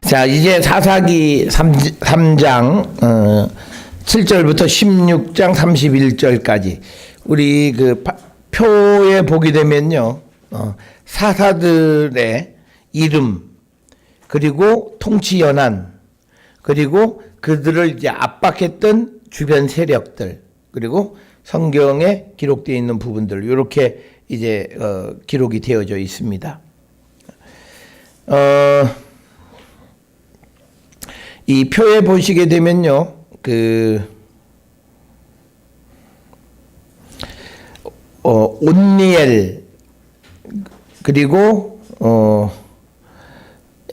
자, 이제 사사기 3장 7절부터 16장 31절까지 우리 그 표에 보게 되면요, 사사들의 이름, 그리고 통치 연한, 그리고 그들을 이제 압박했던 주변 세력들, 그리고 성경에 기록되어 있는 부분들, 이렇게 이제 기록이 되어져 있습니다. 이 표에 보시게 되면요, 온니엘, 그리고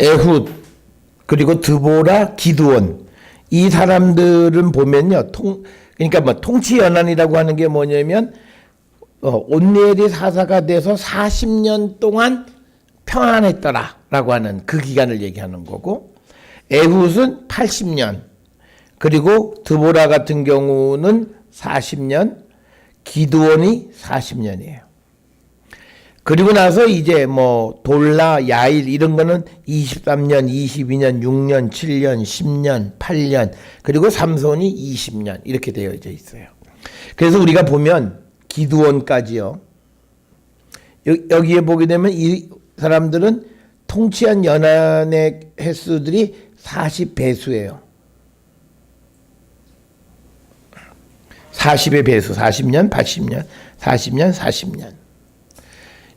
에훗, 그리고 드보라, 기드온, 이 사람들은 보면요, 그러니까 뭐 통치 연한이라고 하는 게 뭐냐면 온니엘이 사사가 돼서 40년 동안 평안했더라라고 하는 그 기간을 얘기하는 거고, 에훗은 80년, 그리고 드보라 같은 경우는 40년, 기드온이 40년이에요. 그리고 나서 이제 뭐 돌라, 야일 이런 거는 23년, 22년, 6년, 7년, 10년, 8년, 그리고 삼손이 20년 이렇게 되어져 있어요. 그래서 우리가 보면 기드온까지요. 여기에 보게 되면 이 사람들은 통치한 연한의 횟수들이 40배수예요. 40의 배수, 40년, 80년, 40년, 40년.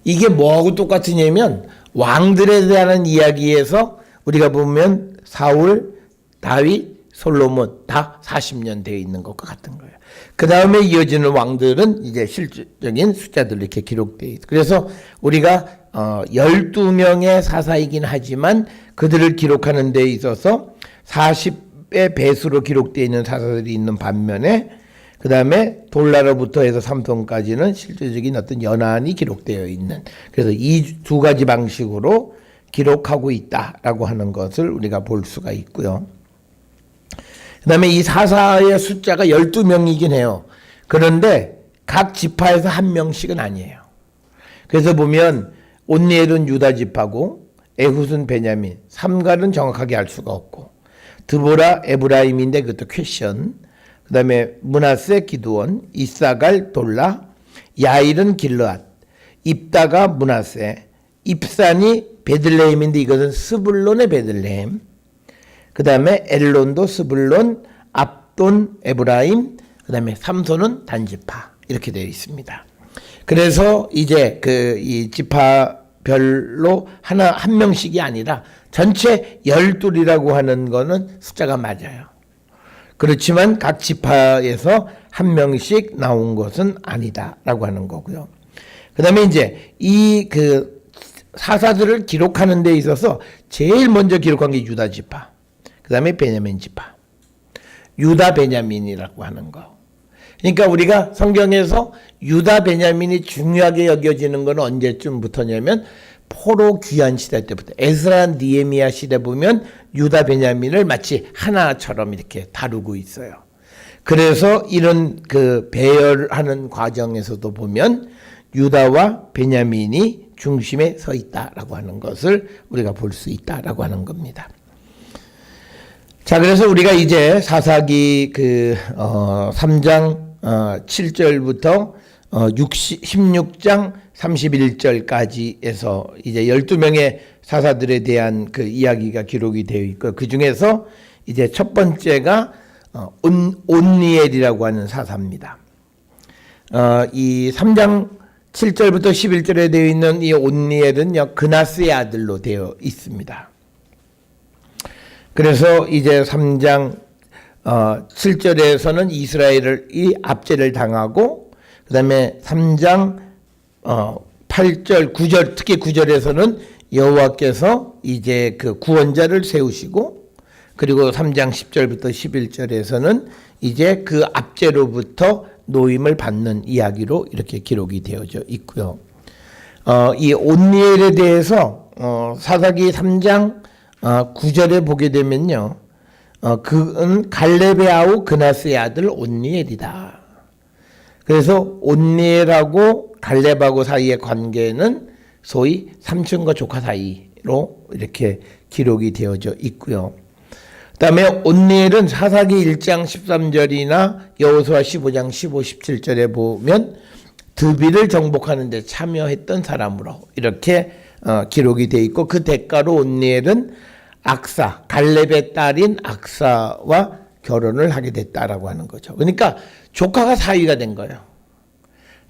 이게 뭐하고 똑같으냐면 왕들에 대한 이야기에서 우리가 보면 사울, 다윗, 솔로몬 다 40년 되어 있는 것과 같은 거예요. 그 다음에 이어지는 왕들은 이제 실질적인 숫자들로 이렇게 기록되어 있어요. 그래서 우리가 12명의 사사이긴 하지만 그들을 기록하는 데 있어서 40의 배수로 기록되어 있는 사사들이 있는 반면에 그 다음에 돌라로부터 해서 삼손까지는 실질적인 어떤 연한이 기록되어 있는, 그래서 이 두 가지 방식으로 기록하고 있다라고 하는 것을 우리가 볼 수가 있고요. 그 다음에 이 사사의 숫자가 12명이긴 해요. 그런데 각 지파에서 한 명씩은 아니에요. 그래서 보면 온니엘은 유다 지파고, 에훗은 베냐민, 삼갈은 정확하게 알 수가 없고, 드보라 에브라임인데 그것도 퀘션, 그 다음에 므낫세 기드온, 이사갈 돌라, 야일은 길르앗, 입다가 므낫세, 입산이 베들레헴인데 이것은 스불론의 베들레헴, 그 다음에 엘론도 스불론, 압돈 에브라임, 그 다음에 삼손은 단지파, 이렇게 되어 있습니다. 그래서 이제 이 지파별로 한 명씩이 아니라 전체 12이라고 하는 거는 숫자가 맞아요. 그렇지만 각 지파에서 한 명씩 나온 것은 아니다라고 하는 거고요. 그 다음에 이제 이 사사들을 기록하는 데 있어서 제일 먼저 기록한 게 유다 지파, 그 다음에 베냐민 지파, 유다 베냐민이라고 하는 거. 그러니까 우리가 성경에서 유다 베냐민이 중요하게 여겨지는 건 언제쯤부터냐면 포로 귀환 시대 때부터, 에스라 니에미야 시대 보면 유다 베냐민을 마치 하나처럼 이렇게 다루고 있어요. 그래서 이런 배열하는 과정에서도 보면 유다와 베냐민이 중심에 서 있다라고 하는 것을 우리가 볼 수 있다라고 하는 겁니다. 자, 그래서 우리가 이제 사사기 3장 7절부터 16장 31절까지에서 이제 12명의 사사들에 대한 그 이야기가 기록이 되어 있고, 그 중에서 이제 첫 번째가 온니엘이라고 하는 사사입니다. 이 3장 7절부터 11절에 되어 있는 이 온니엘은요, 그나스의 아들로 되어 있습니다. 그래서 이제 3장 7절에서는 이스라엘이 압제를 당하고, 그 다음에 3장 8절, 9절, 특히 9절에서는 여호와께서 이제 그 구원자를 세우시고, 그리고 3장 10절부터 11절에서는 이제 그 압제로부터 노임을 받는 이야기로 이렇게 기록이 되어져 있고요. 이 온니엘에 대해서 사사기 3장 9절에 보게 되면요, 그는 갈렙의 아우 그나스의 아들 온니엘이다. 그래서 온니엘하고 갈렙하고 사이의 관계는 소위 삼촌과 조카 사이로 것으로 이렇게 기록이 되어져 있고요. 그다음에 온니엘은 사사기 1장 13절이나 여호수아 15장 15, 17절에 보면 드비를 정복하는 데 참여했던 사람으로 이렇게 기록이 되어 있고, 그 대가로 온니엘은 악사, 갈렙의 딸인 악사와 결혼을 하게 됐다라고 하는 거죠. 그러니까 조카가 사위가 된 거예요.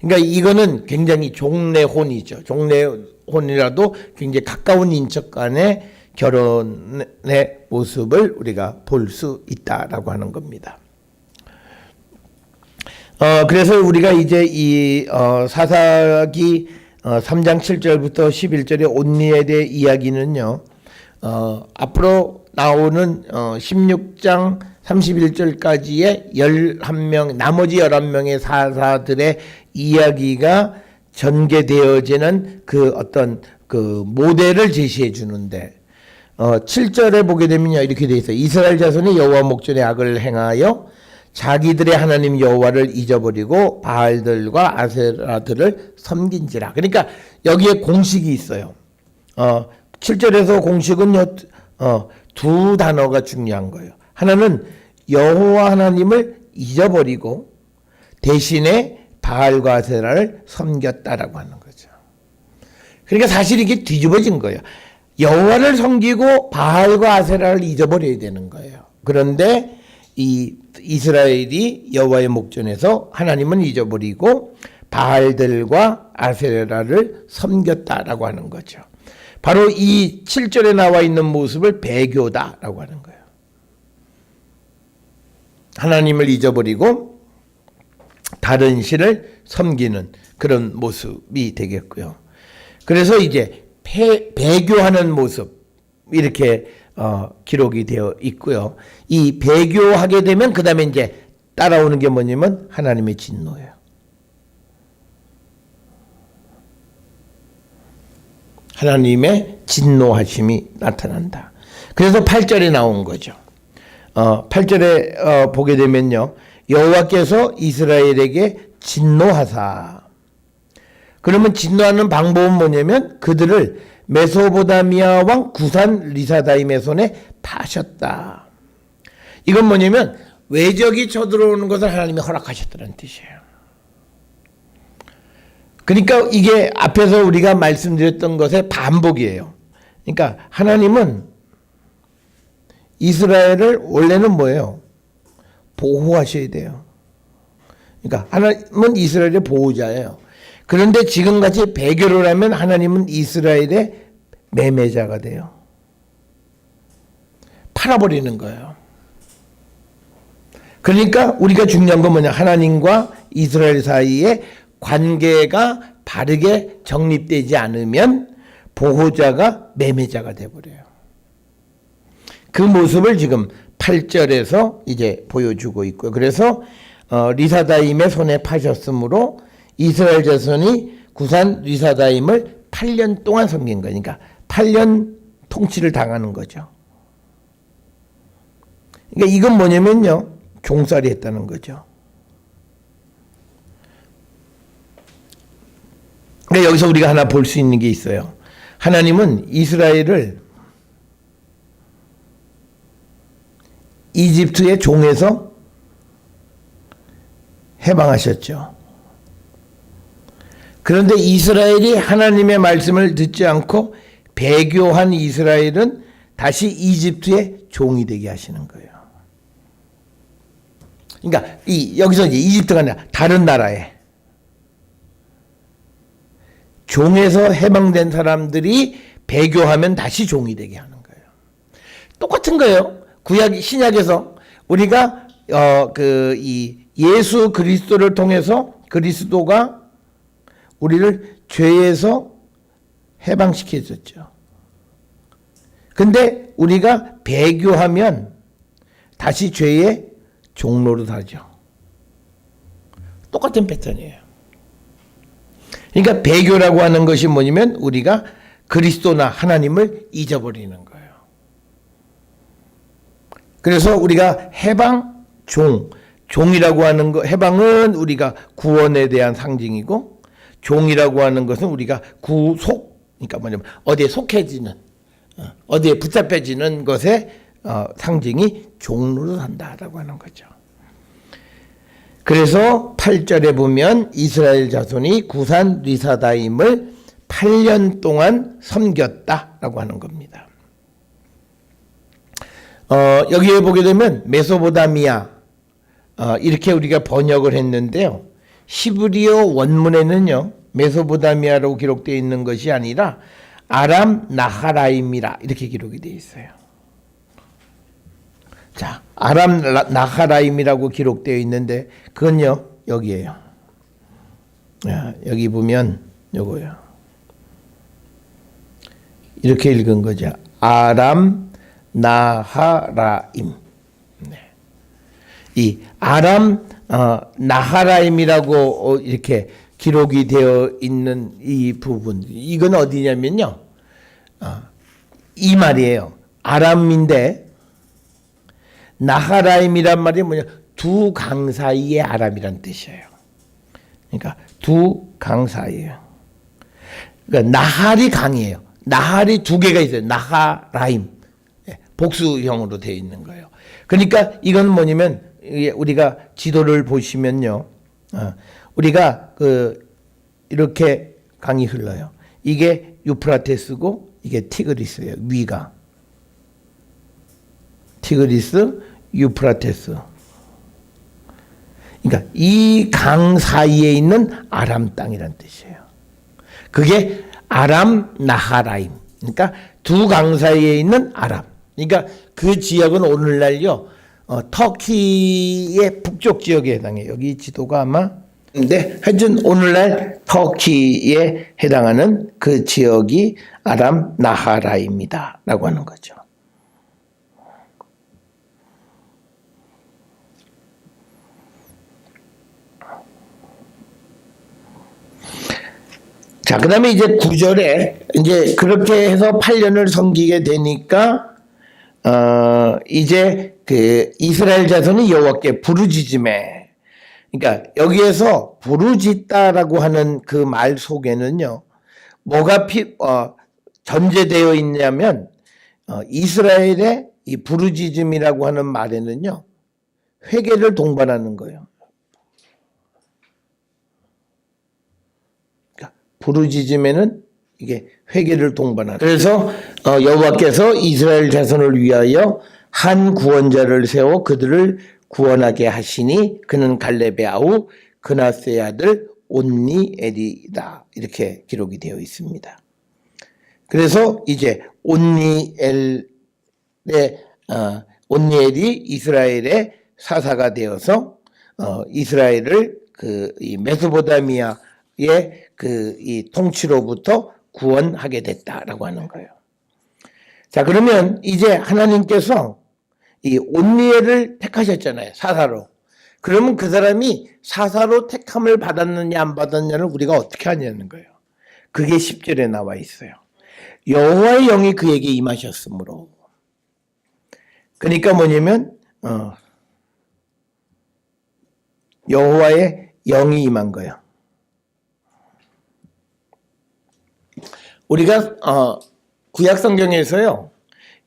그러니까 이거는 굉장히 종례혼이죠. 종례혼이라도 굉장히 가까운 인척 간의 결혼의 모습을 우리가 볼 수 있다라고 하는 겁니다. 그래서 우리가 이제 이 사사기 3장 7절부터 11절의 온니엘의 이야기는요, 앞으로 나오는 16장 31절까지의 11명, 나머지 11명의 사사들의 이야기가 전개되어지는 그 어떤 그 모델을 제시해 주는데, 7절에 보게 되면요, 이렇게 되어 있어요. 이스라엘 자손이 여호와 목전에 악을 행하여 자기들의 하나님 여호와를 잊어버리고 바알들과 아세라들을 섬긴지라. 그러니까 여기에 공식이 있어요. 7절에서 공식은요, 두 단어가 중요한 거예요. 하나는 여호와 하나님을 잊어버리고 대신에 바알과 아세라를 섬겼다라고 하는 거죠. 그러니까 사실 이게 뒤집어진 거예요. 여호와를 섬기고 바알과 아세라를 잊어버려야 되는 거예요. 그런데 이 이스라엘이 여호와의 목전에서 하나님은 잊어버리고 바알들과 아세라를 섬겼다라고 하는 거죠. 바로 이 7절에 나와 있는 모습을 배교다라고 하는 거예요. 하나님을 잊어버리고 다른 신을 섬기는 그런 모습이 되겠고요. 그래서 이제 배교하는 모습 이렇게 기록이 되어 있고요. 이 배교하게 되면 그 다음에 이제 따라오는 게 뭐냐면 하나님의 진노예요. 하나님의 진노하심이 나타난다. 그래서 8절에 나온 거죠. 8절에 보게 되면요, 여호와께서 이스라엘에게 진노하사. 그러면 진노하는 방법은 뭐냐면 그들을 메소보다미아 왕 구산 리사다임의 손에 파셨다. 이건 뭐냐면 외적이 쳐들어오는 것을 하나님이 허락하셨다는 뜻이에요. 그러니까 이게 앞에서 우리가 말씀드렸던 것의 반복이에요. 그러니까 하나님은 이스라엘을 원래는 뭐예요? 보호하셔야 돼요. 그러니까 하나님은 이스라엘의 보호자예요. 그런데 지금같이 배교를 하면 하나님은 이스라엘의 매매자가 돼요. 팔아버리는 거예요. 그러니까 우리가 중요한 건 뭐냐? 하나님과 이스라엘 사이에 관계가 바르게 정립되지 않으면 보호자가 매매자가 돼버려요. 그 모습을 지금 8절에서 이제 보여주고 있고요. 그래서 리사다임의 손에 파셨으므로 이스라엘 자손이 구산 리사다임을 8년 동안 섬긴 거니까 8년 통치를 당하는 거죠. 그러니까 이건 뭐냐면요, 종살이 했다는 거죠. 그러니까 여기서 우리가 하나 볼 수 있는 게 있어요. 하나님은 이스라엘을 이집트의 종에서 해방하셨죠. 그런데 이스라엘이 하나님의 말씀을 듣지 않고 배교한 이스라엘은 다시 이집트의 종이 되게 하시는 거예요. 그러니까 여기서 이제 이집트가 아니라 다른 나라에 종에서 해방된 사람들이 배교하면 다시 종이 되게 하는 거예요. 똑같은 거예요. 신약에서 우리가 이 예수 그리스도를 통해서 그리스도가 우리를 죄에서 해방시켜 줬죠. 근데 우리가 배교하면 다시 죄의 종로로 가죠. 똑같은 패턴이에요. 그러니까 배교라고 하는 것이 뭐냐면 우리가 그리스도나 하나님을 잊어버리는 거예요. 그래서 우리가 해방, 종이라고 하는 거, 해방은 우리가 구원에 대한 상징이고 종이라고 하는 것은 우리가 구속, 그러니까 뭐냐면 어디에 속해지는, 어디에 붙잡혀지는 것의 상징이 종로로 산다라고 하는 거죠. 그래서 8절에 보면 이스라엘 자손이 구산 리사다임을 8년 동안 섬겼다라고 하는 겁니다. 여기에 보게 되면 메소포타미아 이렇게 우리가 번역을 했는데요. 히브리어 원문에는요. 메소포타미아라고 기록되어 있는 것이 아니라 아람 나하라임이라 이렇게 기록이 되어 있어요. 자, 아람 나하라임이라고 기록되어 있는데 그건요. 여기에요. 여기 보면 요거요. 이렇게 읽은 거죠. 아람 나하라임. 네. 이 아람 나하라임이라고 이렇게 기록이 되어 있는 이 부분, 이건 어디냐면요. 이 말이에요. 아람인데 나하라임이란 말이 뭐냐? 두 강 사이의 아람이란 뜻이에요. 그러니까 두 강 사이에요. 그러니까 나할이 강이에요. 나할이 두 개가 있어요. 나하라임. 복수형으로 되어 있는 거예요. 그러니까 이건 뭐냐면 우리가 지도를 보시면요. 우리가 이렇게 강이 흘러요. 이게 유프라테스고 이게 티그리스예요. 위가. 티그리스, 유프라테스. 그러니까 이 강 사이에 있는 아람 땅이란 뜻이에요. 그게 아람 나하라임. 그러니까 두 강 사이에 있는 아람. 그러니까 그 지역은 오늘날요. 터키의 북쪽 지역에 해당해요. 여기 지도가 아마 근데 하여튼 오늘날 터키에 해당하는 그 지역이 아람 나하라입니다. 라고 하는 거죠. 자, 그 다음에 이제 9절에 이제 그렇게 해서 8년을 섬기게 되니까 이제 그 이스라엘 자손이 여호와께 부르짖음에, 그러니까 여기에서 부르짖다라고 하는 그 말 속에는요, 뭐가 전제되어 있냐면 이스라엘의 이 부르짖음이라고 하는 말에는요, 회개를 동반하는 거예요. 그러니까 부르짖음에는 이게 회개를 동반하는. 그래서 여호와께서 이스라엘 자손을 위하여 한 구원자를 세워 그들을 구원하게 하시니 그는 갈렙의 아우 그나스의 아들 온니엘이다. 이렇게 기록이 되어 있습니다. 그래서 이제 온니엘이 이스라엘의 사사가 되어서 이스라엘을 이 메소포타미아의 이 통치로부터 구원하게 됐다라고 하는 거예요. 자, 그러면 이제 하나님께서 이 온니엘을 택하셨잖아요. 사사로. 그러면 그 사람이 사사로 택함을 받았느냐 안 받았느냐를 우리가 어떻게 하냐는 거예요. 그게 10절에 나와 있어요. 여호와의 영이 그에게 임하셨으므로. 그러니까 뭐냐면 여호와의 영이 임한 거예요. 우리가 구약 성경에서요.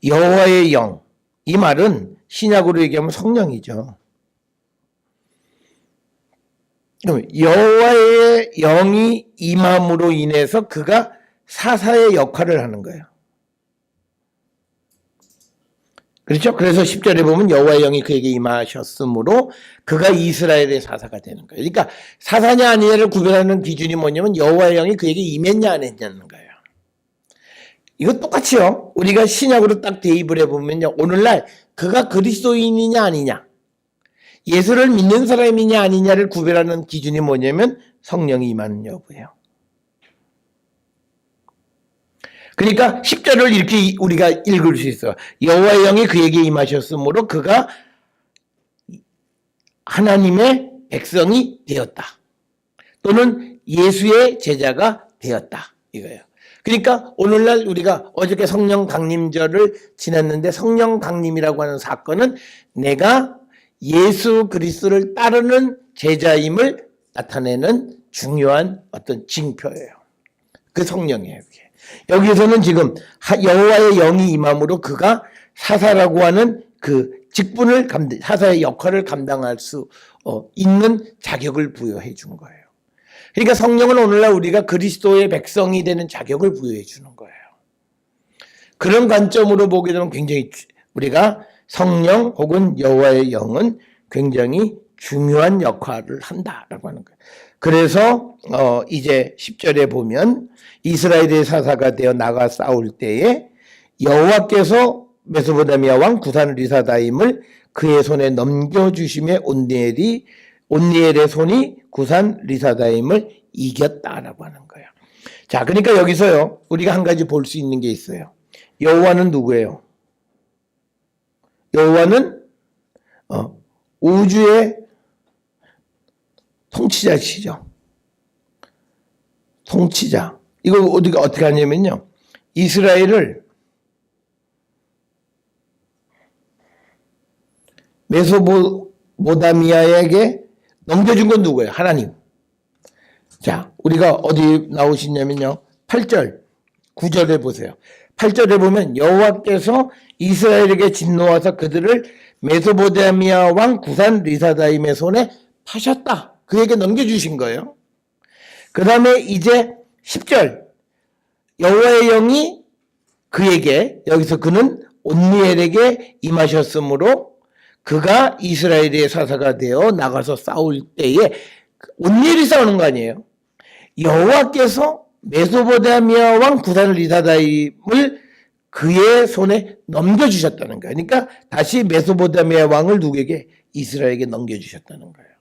여호와의 영, 이 말은 신약으로 얘기하면 성령이죠. 그럼 여호와의 영이 임함으로 인해서 그가 사사의 역할을 하는 거예요. 그렇죠? 그래서 10절에 보면 여호와의 영이 그에게 임하셨으므로 그가 이스라엘의 사사가 되는 거예요. 그러니까 사사냐 아니냐를 구별하는 기준이 뭐냐면 여호와의 영이 그에게 임했냐 안 했냐는 거예요. 이거 똑같이요. 우리가 신약으로 딱 대입을 해보면요. 오늘날 그가 그리스도인이냐 아니냐, 예수를 믿는 사람이냐 아니냐를 구별하는 기준이 뭐냐면 성령이 임하는 여부예요. 그러니까 10절을 이렇게 우리가 읽을 수 있어요. 여호와의 영이 그에게 임하셨으므로 그가 하나님의 백성이 되었다. 또는 예수의 제자가 되었다. 이거예요. 그러니까 오늘날 우리가 어저께 성령 강림절을 지났는데 성령 강림이라고 하는 사건은 내가 예수 그리스도를 따르는 제자임을 나타내는 중요한 어떤 징표예요. 그 성령이에요. 그게. 여기서는 지금 여호와의 영이 임함으로 그가 사사라고 하는 그 직분을 사사의 역할을 감당할 수 있는 자격을 부여해 준 거예요. 그러니까 성령은 오늘날 우리가 그리스도의 백성이 되는 자격을 부여해 주는 거예요. 그런 관점으로 보게 되면 굉장히 우리가 성령 혹은 여호와의 영은 굉장히 중요한 역할을 한다라고 하는 거예요. 그래서 이제 10절에 보면 이스라엘의 사사가 되어 나가 싸울 때에 여호와께서 메소포타미아 왕 구산 리사다임을 그의 손에 넘겨주심에 온니엘의 손이 구산 리사다임을 이겼다라고 하는 거예요. 자, 그러니까 여기서요 우리가 한 가지 볼 수 있는 게 있어요. 여호와는 누구예요? 여호와는 우주의 통치자시죠. 통치자. 이걸 우리가 어떻게 하냐면요. 이스라엘을 메소포타미아에게 넘겨준 건 누구예요? 하나님. 자, 우리가 어디 나오시냐면요. 8절, 9절에 보세요. 8절에 보면 여호와께서 이스라엘에게 진노하사 그들을 메소포타미아 왕 구산 리사다임의 손에 파셨다. 그에게 넘겨주신 거예요. 그 다음에 이제 10절 여호와의 영이 그에게 여기서 그는 온니엘에게 임하셨으므로 그가 이스라엘의 사사가 되어 나가서 싸울 때에 온니엘이 싸우는 거 아니에요. 여호와께서 메소포타미아 왕 구산 리사다임을 그의 손에 넘겨주셨다는 거예요. 그러니까 다시 메소포타미아 왕을 누구에게? 이스라엘에게 넘겨주셨다는 거예요.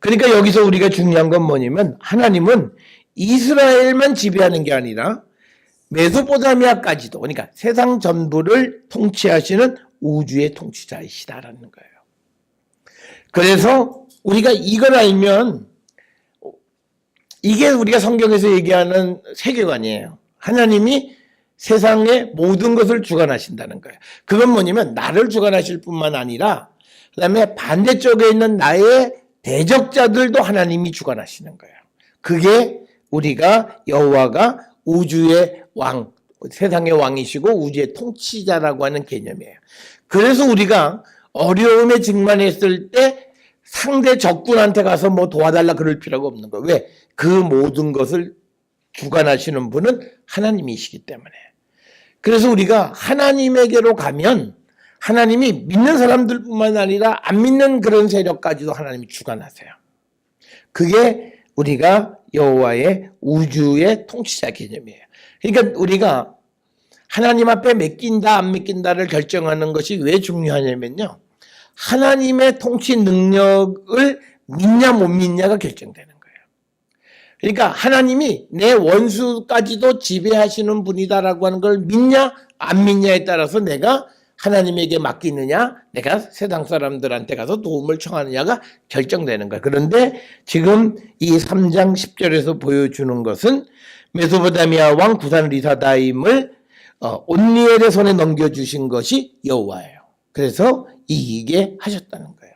그러니까 여기서 우리가 중요한 건 뭐냐면 하나님은 이스라엘만 지배하는 게 아니라 메소포타미아까지도 그러니까 세상 전부를 통치하시는 우주의 통치자이시다라는 거예요. 그래서 우리가 이걸 알면 이게 우리가 성경에서 얘기하는 세계관이에요. 하나님이 세상의 모든 것을 주관하신다는 거예요. 그건 뭐냐면 나를 주관하실 뿐만 아니라 그 다음에 반대쪽에 있는 나의 대적자들도 하나님이 주관하시는 거예요. 그게 우리가 여호와가 우주의 왕, 세상의 왕이시고 우주의 통치자라고 하는 개념이에요. 그래서 우리가 어려움에 직면했을 때 상대 적군한테 가서 뭐 도와달라 그럴 필요가 없는 거예요. 왜? 그 모든 것을 주관하시는 분은 하나님이시기 때문에. 그래서 우리가 하나님에게로 가면 하나님이 믿는 사람들뿐만 아니라 안 믿는 그런 세력까지도 하나님이 주관하세요. 그게 우리가 여호와의 우주의 통치자 개념이에요. 그러니까 우리가 하나님 앞에 맡긴다 안 맡긴다를 결정하는 것이 왜 중요하냐면요. 하나님의 통치 능력을 믿냐 못 믿냐가 결정되는 거예요. 그러니까 하나님이 내 원수까지도 지배하시는 분이다라고 하는 걸 믿냐 안 믿냐에 따라서 내가 하나님에게 맡기느냐 내가 세상 사람들한테 가서 도움을 청하느냐가 결정되는 거예요. 그런데 지금 이 3장 10절에서 보여주는 것은 메소포타미아 왕 구산 리사다임을 온니엘의 손에 넘겨주신 것이 여호와예요. 그래서 이기게 하셨다는 거예요.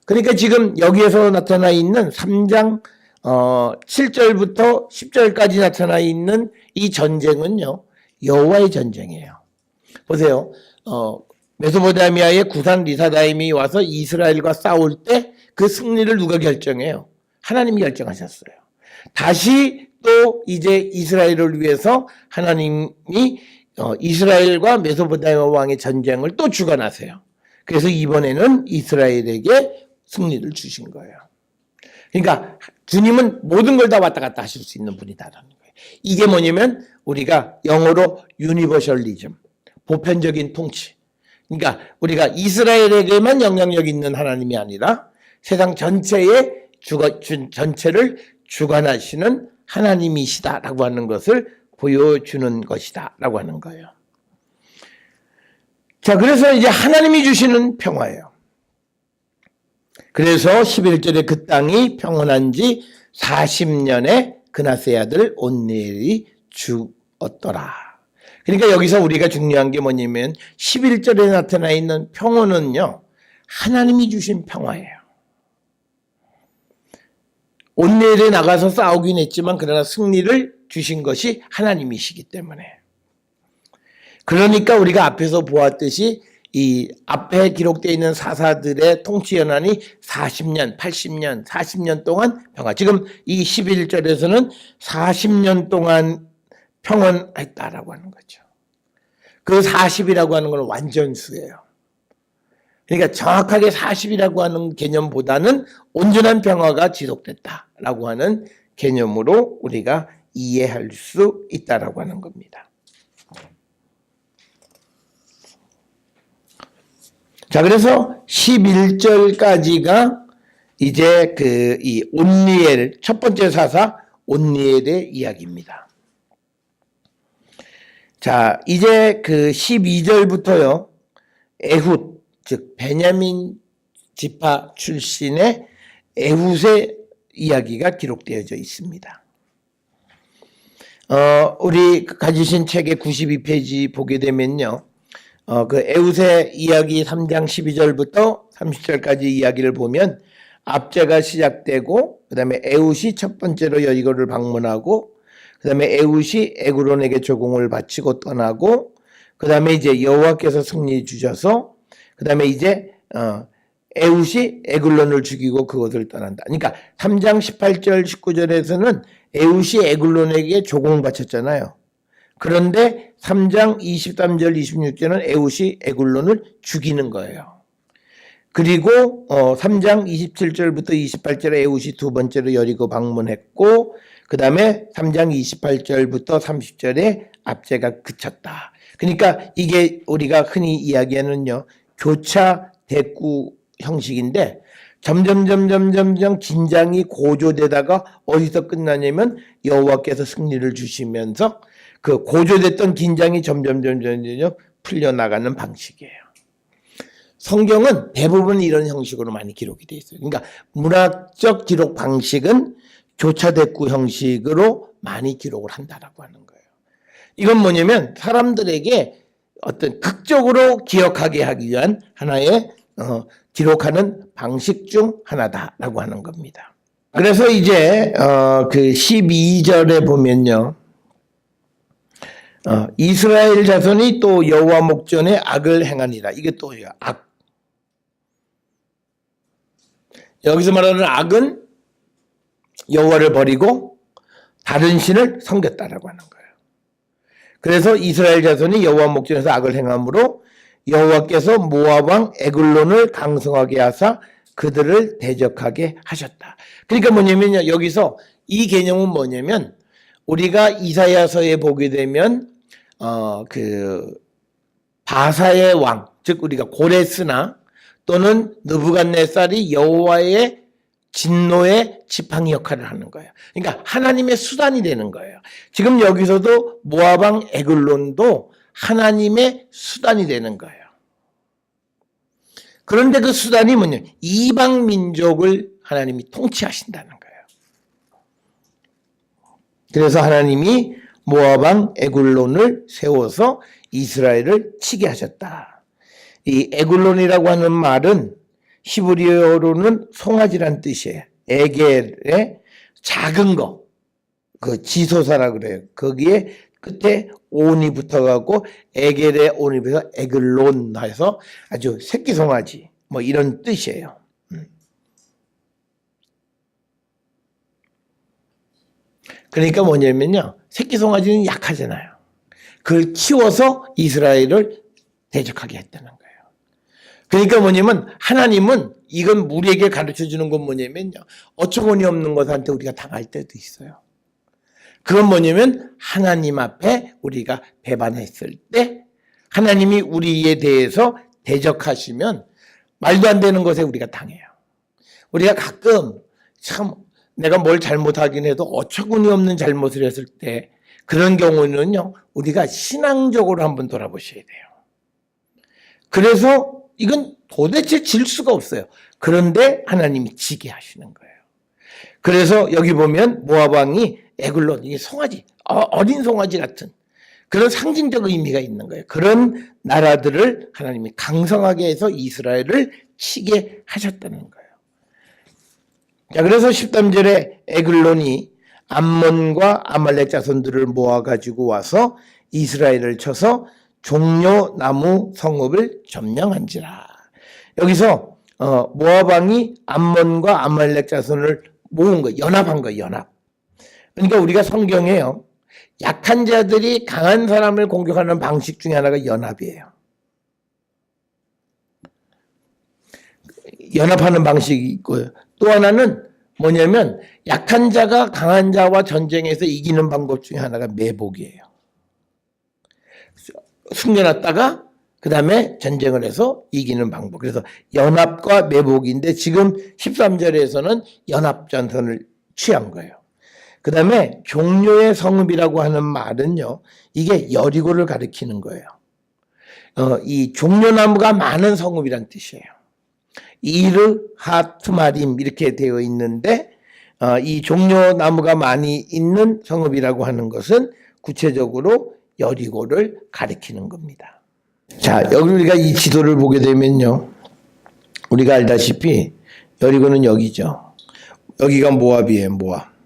그러니까 지금 여기에서 나타나 있는 3장 7절부터 10절까지 나타나 있는 이 전쟁은요. 여호와의 전쟁이에요. 보세요. 메소포타미아의 구산 리사다임이 와서 이스라엘과 싸울 때 그 승리를 누가 결정해요? 하나님이 결정하셨어요. 다시 또 이제 이스라엘을 위해서 하나님이 이스라엘과 메소포타미아 왕의 전쟁을 또 주관하세요. 그래서 이번에는 이스라엘에게 승리를 주신 거예요. 그러니까 주님은 모든 걸 다 왔다 갔다 하실 수 있는 분이다라는 거예요. 이게 뭐냐면 우리가 영어로 유니버셜리즘, 보편적인 통치. 그러니까 우리가 이스라엘에게만 영향력 있는 하나님이 아니라 세상 전체의 전체를 주관하시는 하나님이시다라고 하는 것을 보여주는 것이다라고 하는 거예요. 자, 그래서 이제 하나님이 주시는 평화예요. 그래서 11절에 그 땅이 평온한 지 40년에 그나스의 아들 온니엘이 죽었더라. 그러니까 여기서 우리가 중요한 게 뭐냐면 11절에 나타나 있는 평온은요. 하나님이 주신 평화예요. 온니엘에 나가서 싸우긴 했지만 그러나 승리를 주신 것이 하나님이시기 때문에. 그러니까 우리가 앞에서 보았듯이 이 앞에 기록되어 있는 사사들의 통치 연한이 40년, 80년, 40년 동안 평화. 지금 이 11절에서는 40년 동안 평온했다라고 하는 거죠. 그 40이라고 하는 건 완전수예요. 그러니까 정확하게 40이라고 하는 개념보다는 온전한 평화가 지속됐다라고 하는 개념으로 우리가 이해할 수 있다라고 하는 겁니다. 자, 그래서 11절까지가 이제 이 온니엘, 첫 번째 사사 온니엘의 이야기입니다. 자, 이제 그 12절부터요, 에훗, 즉, 베냐민 지파 출신의 에훗의 이야기가 기록되어져 있습니다. 우리 가지신 책의 92페이지 보게 되면요, 그 에훗의 이야기 3장 12절부터 30절까지 이야기를 보면 압제가 시작되고 그 다음에 에훗이 첫 번째로 여리고를 방문하고 그 다음에 에훗이 에글론에게 조공을 바치고 떠나고 그 다음에 이제 여호와께서 승리 주셔서 그 다음에 이제 에훗이 에글론을 죽이고 그것을 떠난다. 그러니까 3장 18절 19절에서는 에훗이 에글론에게 조공을 바쳤잖아요. 그런데 3장 23절 26절은 에훗이 에글론을 죽이는 거예요. 그리고 3장 27절부터 28절에 에훗이 두 번째로 여리고 방문했고 그 다음에 3장 28절부터 30절에 압제가 그쳤다. 그러니까 이게 우리가 흔히 이야기하는요, 교차 대꾸 형식인데 점점 긴장이 고조되다가 어디서 끝나냐면 여호와께서 승리를 주시면서 그 고조됐던 긴장이 점점 풀려나가는 방식이에요. 성경은 대부분 이런 형식으로 많이 기록이 되어 있어요. 그러니까 문학적 기록 방식은 교차대꾸 형식으로 많이 기록을 한다라고 하는 거예요. 이건 뭐냐면 사람들에게 어떤 극적으로 기억하게 하기 위한 하나의 기록하는 방식 중 하나다라고 하는 겁니다. 그래서 이제 그 12절에 보면요, 이스라엘 자손이 또 여호와 목전에 악을 행하니라. 이게 또 악. 여기서 말하는 악은 여호와를 버리고 다른 신을 섬겼다라고 하는 거예요. 그래서 이스라엘 자손이 여호와 목전에서 악을 행함으로 여호와께서 모압 왕 에글론을 강성하게 하사 그들을 대적하게 하셨다. 그러니까 뭐냐면요, 여기서 이 개념은 뭐냐면 우리가 이사야서에 보게 되면 그 바사의 왕, 즉 우리가 고레스나 또는 느부갓네살이 여호와의 진노의 지팡이 역할을 하는 거예요. 그러니까 하나님의 수단이 되는 거예요. 지금 여기서도 모압 왕 에글론도 하나님의 수단이 되는 거예요. 그런데 그 수단이 뭐냐? 이방 민족을 하나님이 통치하신다는 거예요. 그래서 하나님이 모압 왕 에글론을 세워서 이스라엘을 치게 하셨다. 이 에글론이라고 하는 말은 히브리어로는 송아지란 뜻이에요. 에겔의 작은 거, 그 지소사라 그래요. 거기에 끝에 온이 붙어가고 에겔의 온이 붙어서 에글론 해서 아주 새끼 송아지 뭐 이런 뜻이에요. 그러니까 뭐냐면요, 새끼 송아지는 약하잖아요. 그걸 키워서 이스라엘을 대적하게 했다는 거예요. 그러니까 뭐냐면 하나님은 이건 우리에게 가르쳐주는 건 뭐냐면요, 어처구니 없는 것한테 우리가 당할 때도 있어요. 그건 뭐냐면 하나님 앞에 우리가 배반했을 때 하나님이 우리에 대해서 대적하시면 말도 안 되는 것에 우리가 당해요. 우리가 가끔 참 내가 뭘 잘못하긴 해도 어처구니 없는 잘못을 했을 때 그런 경우는요, 우리가 신앙적으로 한번 돌아보셔야 돼요. 그래서 이건 도대체 질 수가 없어요. 그런데 하나님이 지게 하시는 거예요. 그래서 여기 보면 모압 왕이 에글론, 이 송아지, 어린 송아지 같은 그런 상징적 의미가 있는 거예요. 그런 나라들을 하나님이 강성하게 해서 이스라엘을 치게 하셨다는 거예요. 자, 그래서 13절에 에글론이 암몬과 아말렉 자손들을 모아가지고 와서 이스라엘을 쳐서 종려나무 성읍을 점령한지라. 여기서 모압 왕이 암몬과 아말렉 자손을 모은 거, 연합한 거, 연합. 그러니까 우리가 성경에요, 약한 자들이 강한 사람을 공격하는 방식 중에 하나가 연합이에요. 연합하는 방식이 있고요. 또 하나는 뭐냐면 약한 자가 강한 자와 전쟁에서 이기는 방법 중에 하나가 매복이에요. 숨겨놨다가 그 다음에 전쟁을 해서 이기는 방법. 그래서 연합과 매복인데 지금 13절에서는 연합전선을 취한 거예요. 그 다음에 종려의 성읍이라고 하는 말은요, 이게 여리고를 가리키는 거예요. 이 종려나무가 많은 성읍이란 뜻이에요. 이르 하트마림 이렇게 되어 있는데, 이 종려나무가 많이 있는 성읍이라고 하는 것은 구체적으로 여리고를 가리키는 겁니다. 자, 여기 우리가 이 지도를 보게 되면요, 우리가 알다시피 여리고는 여기죠. 여기가 모압이에요, 모압.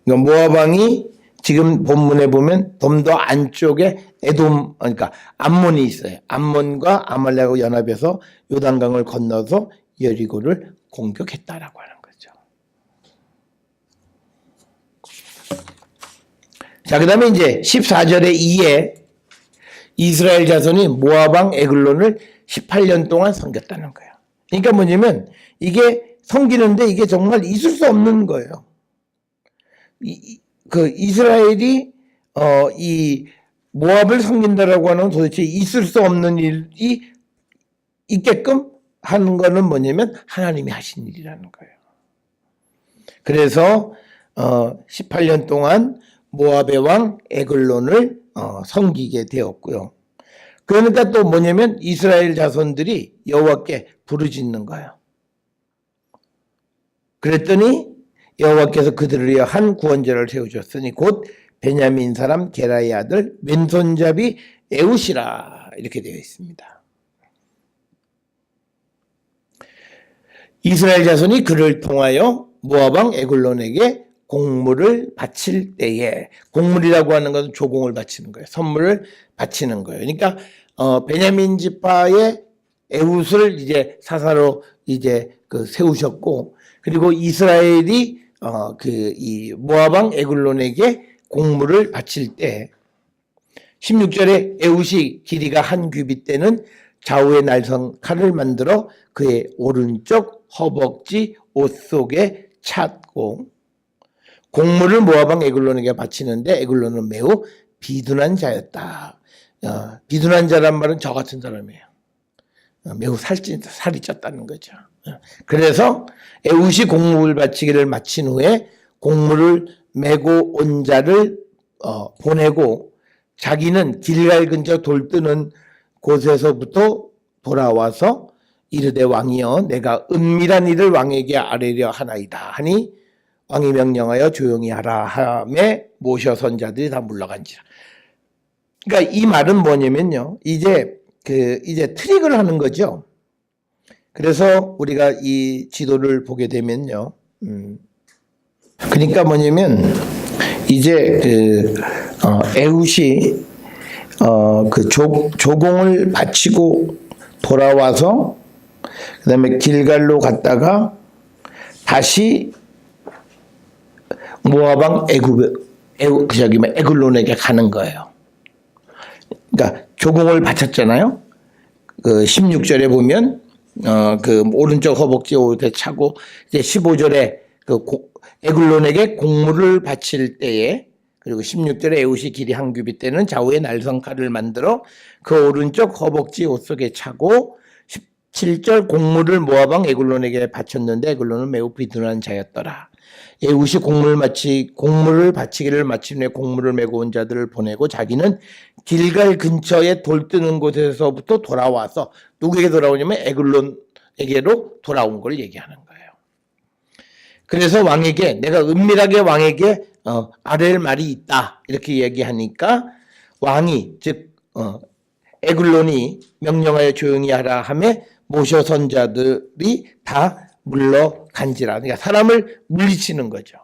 그러니까 모압 왕이 지금 본문에 보면 좀 더 안쪽에 에돔, 그러니까 암몬이 있어요. 암몬과 아말렉하고 연합해서 요단강을 건너서 여리고를 공격했다라고 하는 거죠. 자, 그 다음에 이제 14절에 이에 이스라엘 자손이 모압 왕 에글론을 18년 동안 섬겼다는 거예요. 그러니까 뭐냐면 이게 섬기는데 이게 정말 있을 수 없는 거예요. 이스라엘이 이 모압을 섬긴다라고 하는 도대체 있을 수 없는 일이 있게끔 하는 거는 뭐냐면 하나님이 하신 일이라는 거예요. 그래서 18년 동안 모압의 왕 에글론을 섬기게 되었고요. 그러니까 또 뭐냐면 이스라엘 자손들이 여호와께 부르짖는 거예요. 그랬더니 여호와께서 그들을 위하여 한 구원자를 세우셨으니 곧 베냐민 사람 게라의 아들 왼손잡이 에웃이라 이렇게 되어 있습니다. 이스라엘 자손이 그를 통하여 모압 왕 에글론에게 공물을 바칠 때에, 공물이라고 하는 것은 조공을 바치는 거예요. 선물을 바치는 거예요. 그러니까 베냐민 지파의 에웃을 이제 사사로 이제 세우셨고, 그리고 이스라엘이 이 모압 왕 에글론에게 공물을 바칠 때 16절에 에웃이 길이가 한 규빗 되는 좌우의 날선 칼을 만들어 그의 오른쪽 허벅지 옷 속에 찼고, 공물을 모압 왕 에글론에게 바치는데 에글론은 매우 비둔한 자였다. 비둔한 자란 말은 저 같은 사람이에요. 매우 살이 쪘다는 거죠. 그래서 에웃이 공물을 바치기를 마친 후에 공물을 메고 온 자를 보내고 자기는 길갈 근처 돌 뜨는 곳에서부터 돌아와서 이르되 왕이여 내가 은밀한 일을 왕에게 아뢰려 하나이다 하니 왕이 명령하여 조용히 하라 하매 모셔 선자들이 다 물러간지라. 그러니까 이 말은 뭐냐면요, 이제 트릭을 하는 거죠. 그래서 우리가 이 지도를 보게 되면요, 그러니까 뭐냐면 이제 에웃이 조공을 바치고 돌아와서 그다음에 길갈로 다시 모압 왕 에글론에게 가는 거예요. 그러니까 조공을 바쳤잖아요. 16절에 보면 오른쪽 허벅지 옷에 차고, 이제 15절에 에글론에게 공물을 바칠 때에, 그리고 16절에 에웃이 길이 한 규빗 되는 좌우의 날성칼을 만들어 그 오른쪽 허벅지 옷 속에 차고, 17절 공물을 모압 왕 에글론에게 바쳤는데 에글론은 매우 비둔한 자였더라. 에웃이 공물을 바치기를 마친 후에 공물을 메고 온 자들을 보내고 자기는 길갈 근처에 돌 뜨는 곳에서부터 돌아와서, 누구에게 돌아오냐면 에글론에게로 돌아온 걸 얘기하는 거예요. 그래서 왕에게, 내가 은밀하게 왕에게 아뢰할 말이 있다 이렇게 얘기하니까 왕이, 즉 에글론이 명령하여 조용히 하라 하며 모셔 선자들이 다 물러간지라. 그러니까 사람을 물리치는 거죠.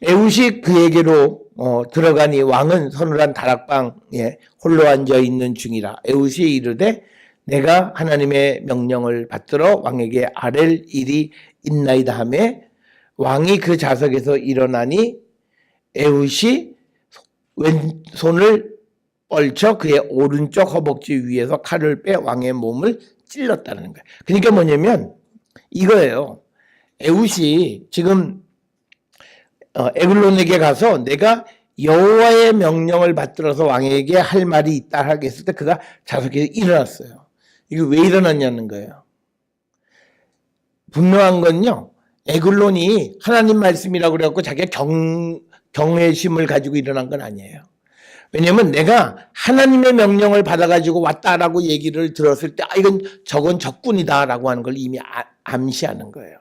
에훗이 그에게로 들어가니 왕은 서늘한 다락방에 홀로 앉아 있는 중이라. 에훗이 이르되 내가 하나님의 명령을 받들어 왕에게 아랠 일이 있나이다 하매 왕이 그 좌석에서 일어나니 에훗이 왼손을 뻘쳐 그의 오른쪽 허벅지 위에서 칼을 빼 왕의 몸을 찔렀다는 거예요. 그러니까 뭐냐면 이거예요. 에훗이 지금 에글론에게 가서 내가 여호와의 명령을 받들어서 왕에게 할 말이 있다 하게 했을 때 그가 좌석에서 일어났어요. 이게 왜 일어났냐는 거예요. 분명한 건요. 에글론이 하나님 말씀이라고 그래갖고 자기가 경외심을 가지고 일어난 건 아니에요. 왜냐면 내가 하나님의 명령을 받아가지고 왔다라고 얘기를 들었을 때 저건 적군이다라고 하는 걸 이미 암시하는 거예요.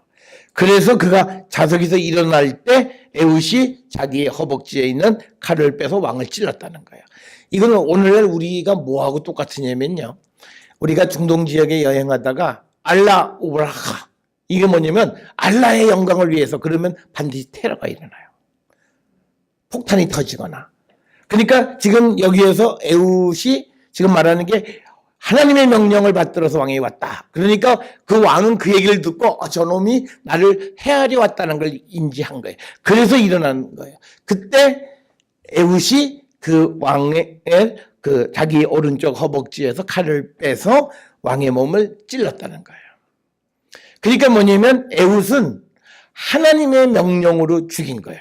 그래서 그가 좌석에서 일어날 때 에훗이 자기의 허벅지에 있는 칼을 빼서 왕을 찔렀다는 거예요. 이거는 오늘날 우리가 뭐하고 똑같으냐면요. 우리가 중동 지역에 여행하다가 알라 오브라카 이게 뭐냐면 알라의 영광을 위해서 그러면 반드시 테러가 일어나요. 폭탄이 터지거나. 그러니까 지금 여기에서 에훗이 지금 말하는 게 하나님의 명령을 받들어서 왕이 왔다. 그러니까 그 왕은 그 얘기를 듣고 저놈이 나를 해하려 왔다는 걸 인지한 거예요. 그래서 일어난 거예요. 그때 에훗이 그 왕의 그 자기 오른쪽 허벅지에서 칼을 빼서 왕의 몸을 찔렀다는 거예요. 그러니까 뭐냐면 에훗은 하나님의 명령으로 죽인 거예요.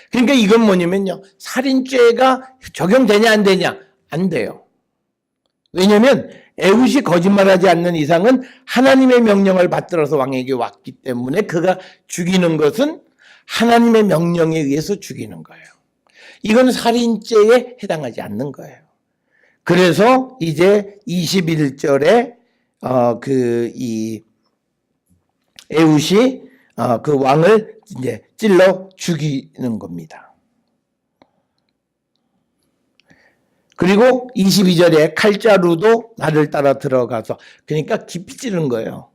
그러니까 이건 뭐냐면요. 살인죄가 적용되냐 안 되냐? 안 돼요. 왜냐하면 에훗이 거짓말하지 않는 이상은 하나님의 명령을 받들어서 왕에게 왔기 때문에 그가 죽이는 것은 하나님의 명령에 의해서 죽이는 거예요. 이건 살인죄에 해당하지 않는 거예요. 그래서 이제 21절에 에훗이 그 왕을 이제 찔러 죽이는 겁니다. 그리고 22절에 칼자루도 나를 따라 들어가서 그러니까 깊이 찌른 거예요.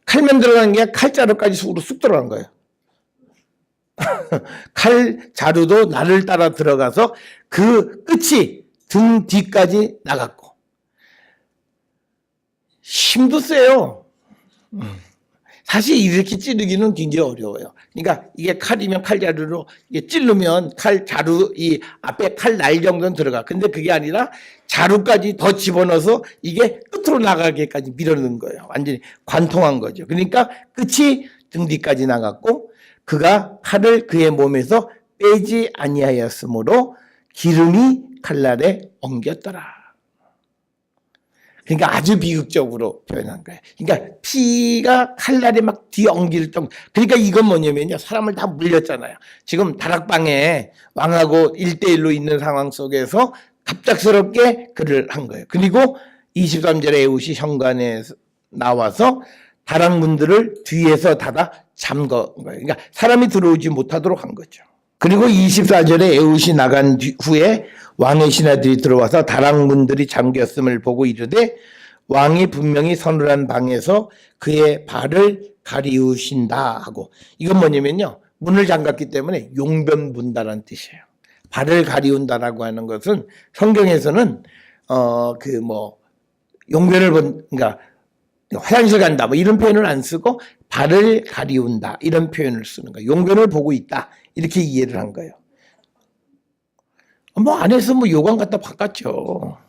칼면 들어간 게 칼자루까지 속으로 쑥 들어간 거예요. 칼자루도 나를 따라 들어가서 그 끝이 등 뒤까지 나갔고 힘도 세요. 사실 이렇게 찌르기는 굉장히 어려워요. 그러니까 이게 칼이면 칼자루로 이게 찌르면 칼자루 이 앞에 칼 날 정도는 들어가. 근데 그게 아니라 자루까지 더 집어넣어서 이게 끝으로 나가게까지 밀어넣은 거예요. 완전히 관통한 거죠. 그러니까 끝이 등 뒤까지 나갔고 그가 칼을 그의 몸에서 빼지 아니하였으므로 기름이 칼날에 엉겼더라. 그러니까 아주 비극적으로 표현한 거예요. 그러니까 피가 칼날에 막 뒤엉길 정도. 그러니까 이건 뭐냐면요. 사람을 다 물렸잖아요. 지금 다락방에 왕하고 1대1로 있는 상황 속에서 갑작스럽게 그를 한 거예요. 그리고 23절에 에훗이 현관에 나와서 다락문들을 뒤에서 닫아 잠근 거예요. 그러니까 사람이 들어오지 못하도록 한 거죠. 그리고 24절에 에훗이 나간 후에 왕의 신하들이 들어와서 다락문들이 잠겼음을 보고 이르되 왕이 분명히 서늘한 방에서 그의 발을 가리우신다 하고 이건 뭐냐면요. 문을 잠갔기 때문에 용변문다라는 뜻이에요. 발을 가리운다라고 하는 것은 성경에서는 용변을 그러니까 화장실 간다 뭐 이런 표현을 안 쓰고 발을 가리운다 이런 표현을 쓰는 거예요. 용변을 보고 있다 이렇게 이해를 한 거예요. 안에서 요강 갖다 바꿨죠.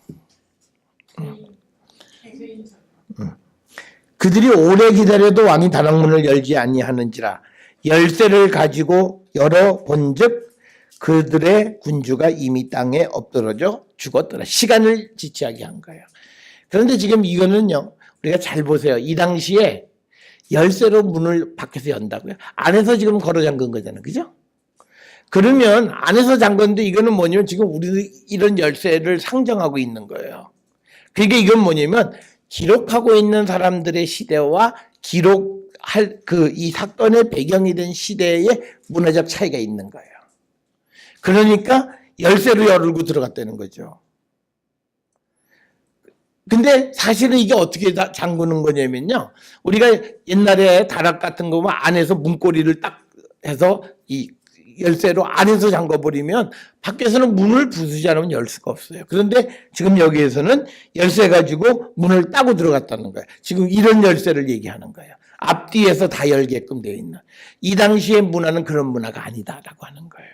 그들이 오래 기다려도 왕이 다락문을 열지 아니하는지라 열쇠를 가지고 열어 본즉 그들의 군주가 이미 땅에 엎드러져 죽었더라. 시간을 지체하게 한 거예요. 그런데 지금 이거는요. 우리가 잘 보세요. 이 당시에 열쇠로 문을 밖에서 연다고요. 안에서 지금 걸어 잠근 거잖아요. 그죠? 그러면 안에서 잠궜는데 이거는 뭐냐면 지금 우리 이런 열쇠를 상정하고 있는 거예요. 그러니까 이건 뭐냐면 기록하고 있는 사람들의 시대와 기록할 이 사건의 배경이 된 시대의 문화적 차이가 있는 거예요. 그러니까 열쇠로 열고 들어갔다는 거죠. 근데 사실은 이게 어떻게 잠그는 거냐면요. 우리가 옛날에 다락 같은 거면 안에서 문고리를 딱 해서 이 열쇠로 안에서 잠궈버리면 밖에서는 문을 부수지 않으면 열 수가 없어요. 그런데 지금 여기에서는 열쇠 가지고 문을 따고 들어갔다는 거예요. 지금 이런 열쇠를 얘기하는 거예요. 앞뒤에서 다 열게끔 되어 있는. 이 당시의 문화는 그런 문화가 아니다라고 하는 거예요.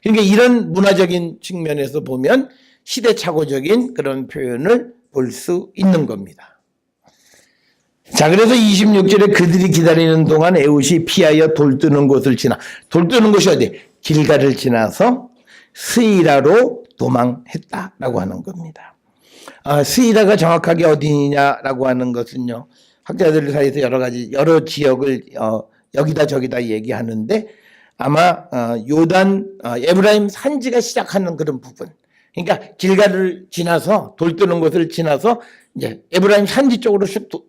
그러니까 이런 문화적인 측면에서 보면 시대착오적인 그런 표현을 볼 수 있는 겁니다. 자, 그래서 26절에 그들이 기다리는 동안 에훗이 피하여 돌 뜨는 곳을 지나, 돌 뜨는 곳이 어디? 길가를 지나서 스이라로 도망했다라고 하는 겁니다. 스이라가 정확하게 어디냐라고 하는 것은요, 학자들 사이에서 여러 지역을 여기다 저기다 얘기하는데 아마 요단 에브라임 산지가 시작하는 그런 부분. 그러니까 길가를 지나서 돌 뜨는 곳을 지나서 이제 에브라임 산지 쪽으로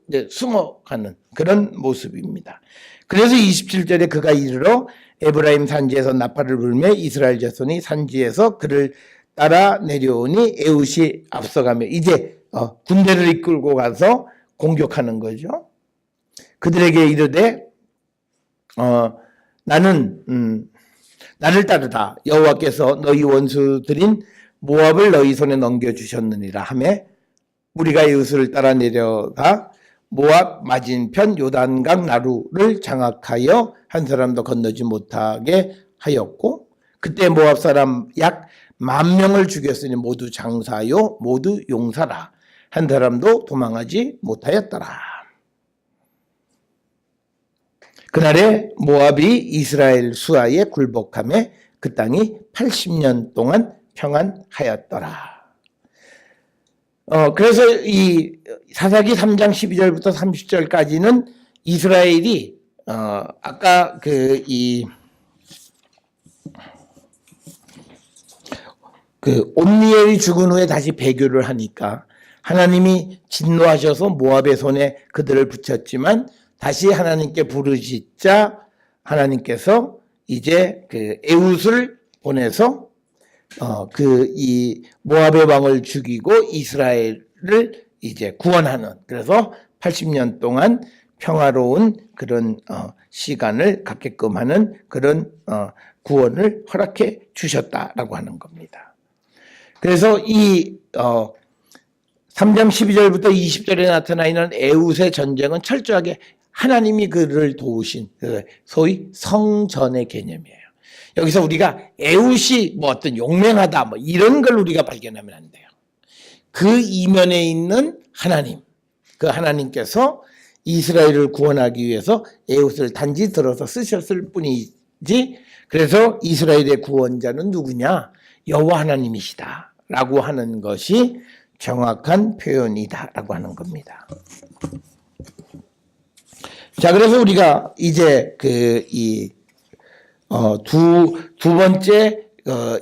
이제 숨어가는 그런 모습입니다. 그래서 27절에 그가 이르러 에브라임 산지에서 나팔을 불며 이스라엘 자손이 산지에서 그를 따라 내려오니 에훗이 앞서가며 이제 군대를 이끌고 가서 공격하는 거죠. 그들에게 이르되 나를 따르라. 여호와께서 너희 원수들인 모압을 너희 손에 넘겨주셨느니라 하며 우리가 에훗을 따라 내려가 모압 맞은편 요단강 나루를 장악하여 한 사람도 건너지 못하게 하였고 그때 모압 사람 약 10,000명을 죽였으니 모두 장사요 모두 용사라. 한 사람도 도망하지 못하였더라. 그날에 모압이 이스라엘 수하에 굴복하며 그 땅이 80년 동안 평안하였더라. 그래서 이 사사기 3장 12절부터 30절까지는 이스라엘이 아까 온니엘이 죽은 후에 다시 배교를 하니까 하나님이 진노하셔서 모압의 손에 그들을 붙였지만 다시 하나님께 부르짖자 하나님께서 이제 에훗을 보내서 이 모압의 왕을 죽이고 이스라엘을 이제 구원하는 그래서 80년 동안 평화로운 그런 시간을 갖게끔 하는 그런 구원을 허락해 주셨다라고 하는 겁니다. 그래서 이 3장 12절부터 20절에 나타나 있는 에훗의 전쟁은 철저하게 하나님이 그를 도우신 소위 성전의 개념이에요. 여기서 우리가 에훗이 뭐 어떤 용맹하다 뭐 이런 걸 우리가 발견하면 안 돼요. 그 이면에 있는 하나님, 그 하나님께서 이스라엘을 구원하기 위해서 에훗을 단지 들어서 쓰셨을 뿐이지 그래서 이스라엘의 구원자는 누구냐? 여호와 하나님이시다라고 하는 것이 정확한 표현이다라고 하는 겁니다. 자, 그래서 우리가 이제 두 번째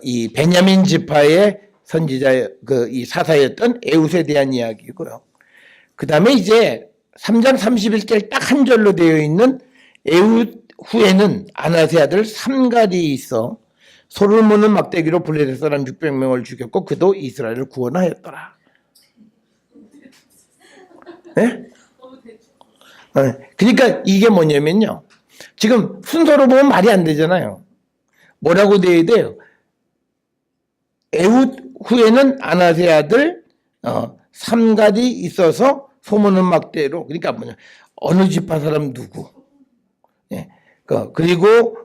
이 베냐민 지파의 선지자 이 사사였던 에훗에 대한 이야기고요. 그 다음에 이제 3장 31절 딱 한 절로 되어 있는 에훗 후에는 아나세 아들 삼갈이 있어 소를 무는 막대기로 블레셋 사람 600명을 죽였고 그도 이스라엘을 구원하였더라. 네? 그러니까 이게 뭐냐면요. 지금 순서로 보면 말이 안 되잖아요. 뭐라고 돼야 돼요? 에훗 후에는 아나세 아들 삼갈이 있어서 소무는 막대로 그러니까 뭐냐 어느 지파 사람 누구 예. 그리고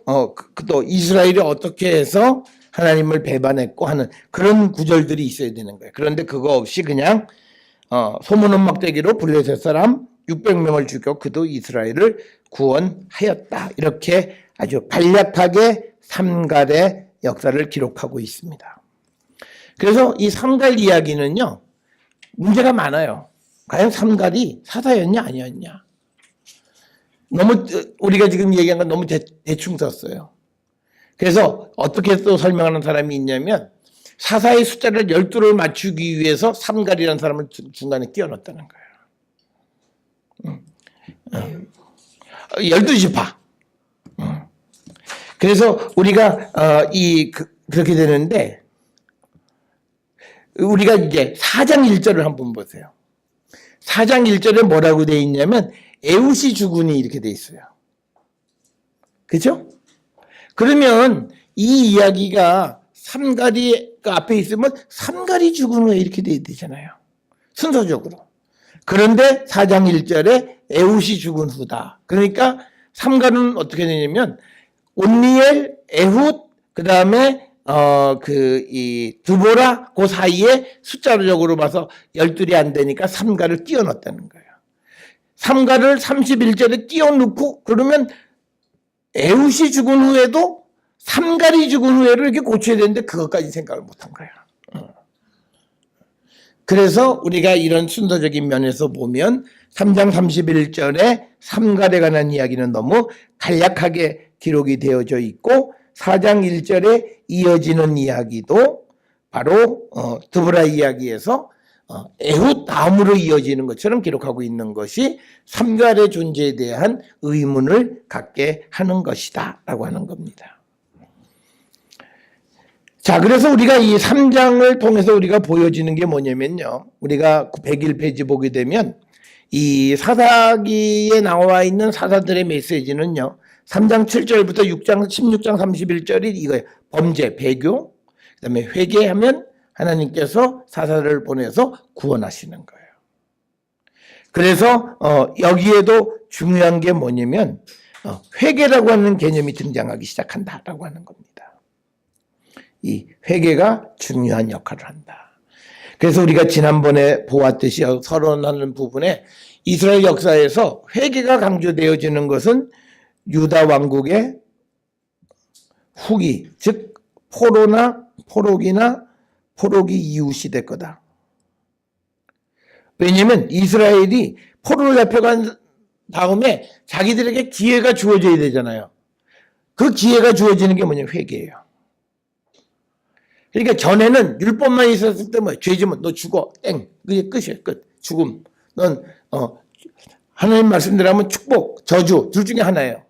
또 이스라엘이 어떻게 해서 하나님을 배반했고 하는 그런 구절들이 있어야 되는 거예요. 그런데 그거 없이 그냥 소무는 막대기로 블레셋 사람 600명을 죽여 그도 이스라엘을 구원하였다. 이렇게 아주 간략하게 삼갈의 역사를 기록하고 있습니다. 그래서 이 삼갈 이야기는요. 문제가 많아요. 과연 삼갈이 사사였냐 아니었냐. 너무 우리가 지금 얘기한 건 너무 대충 썼어요. 그래서 어떻게 또 설명하는 사람이 있냐면 사사의 숫자를 12를 맞추기 위해서 삼갈이라는 사람을 중간에 끼워 넣었다는 거예요. 12지파. 그래서 우리가 그렇게 되는데 우리가 이제 4장 1절을 한번 보세요. 4장 1절에 뭐라고 되어 있냐면 에웃이 주군이 이렇게 되어 있어요. 그죠? 그러면 이 이야기가 삼가리가 앞에 있으면 삼가리 주군 후에 이렇게 되어야 되잖아요. 순서적으로. 그런데 4장 1절에 에웃이 죽은 후다. 그러니까 삼가는 어떻게 되냐면 온니엘, 에훗, 그 다음에 이 드보라 그 사이에 숫자적으로 봐서 12이 안 되니까 삼가를 띄워 넣었다는 거예요. 삼가를 31절에 띄워 넣고 그러면 에훗이 죽은 후에도 삼갈이 죽은 후에를 이렇게 고쳐야 되는데 그것까지 생각을 못한 거야. 그래서 우리가 이런 순서적인 면에서 보면 3장 31절에 삼갈에 관한 이야기는 너무 간략하게 기록이 되어져 있고 4장 1절에 이어지는 이야기도 바로 드보라 이야기에서 에훗 다음으로 이어지는 것처럼 기록하고 있는 것이 삼갈의 존재에 대한 의문을 갖게 하는 것이다 라고 하는 겁니다. 자, 그래서 우리가 이 3장을 통해서 우리가 보여지는 게 뭐냐면요. 우리가 101페이지 보게 되면 이 사사기에 나와 있는 사사들의 메시지는요. 3장 7절부터 6장 16장 31절이 이거예요. 범죄, 배교, 그다음에 회개하면 하나님께서 사사를 보내서 구원하시는 거예요. 그래서 여기에도 중요한 게 뭐냐면 회개라고 하는 개념이 등장하기 시작한다라고 하는 겁니다. 이 회개가 중요한 역할을 한다. 그래서 우리가 지난번에 보았듯이 서론하는 부분에 이스라엘 역사에서 회개가 강조되어지는 것은 유다 왕국의 후기, 즉 포로기 이후 시대 거다. 왜냐하면 이스라엘이 포로로 잡혀간 다음에 자기들에게 기회가 주어져야 되잖아요. 그 기회가 주어지는 게 뭐냐면 회개예요. 그러니까 전에는 율법만 있었을 때 죄 지면 너 죽어. 땡. 그게 끝이에요. 끝. 죽음. 넌 하나님 말씀대로 하면 축복, 저주 둘 중에 하나예요.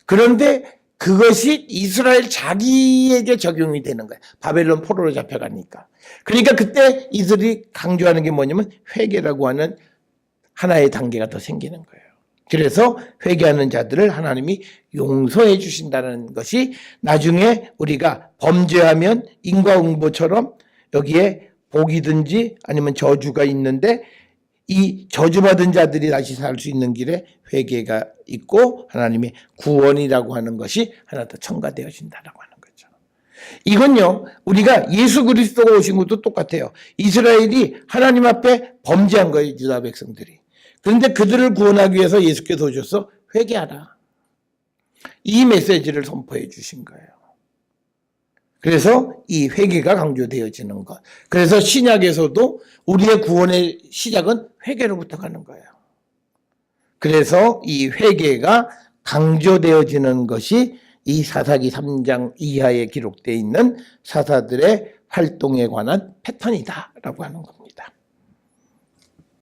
그런데 그것이 이스라엘 자기에게 적용이 되는 거예요. 바벨론 포로로 잡혀가니까. 그러니까 그때 이들이 강조하는 게 뭐냐면 회개라고 하는 하나의 단계가 더 생기는 거예요. 그래서 회개하는 자들을 하나님이 용서해 주신다는 것이 나중에 우리가 범죄하면 인과응보처럼 여기에 복이든지 아니면 저주가 있는데 이 저주받은 자들이 다시 살 수 있는 길에 회개가 있고 하나님의 구원이라고 하는 것이 하나 더 첨가되어진다라고 하는 거죠. 이건요 우리가 예수 그리스도가 오신 것도 똑같아요. 이스라엘이 하나님 앞에 범죄한 거예요. 유다 백성들이. 그런데 그들을 구원하기 위해서 예수께서 오셔서 회개하라. 이 메시지를 선포해 주신 거예요. 그래서 이 회개가 강조되어지는 것. 그래서 신약에서도 우리의 구원의 시작은 회개로부터 가는 거예요. 그래서 이 회개가 강조되어지는 것이 이 사사기 3장 이하에 기록되어 있는 사사들의 활동에 관한 패턴이다라고 하는 겁니다.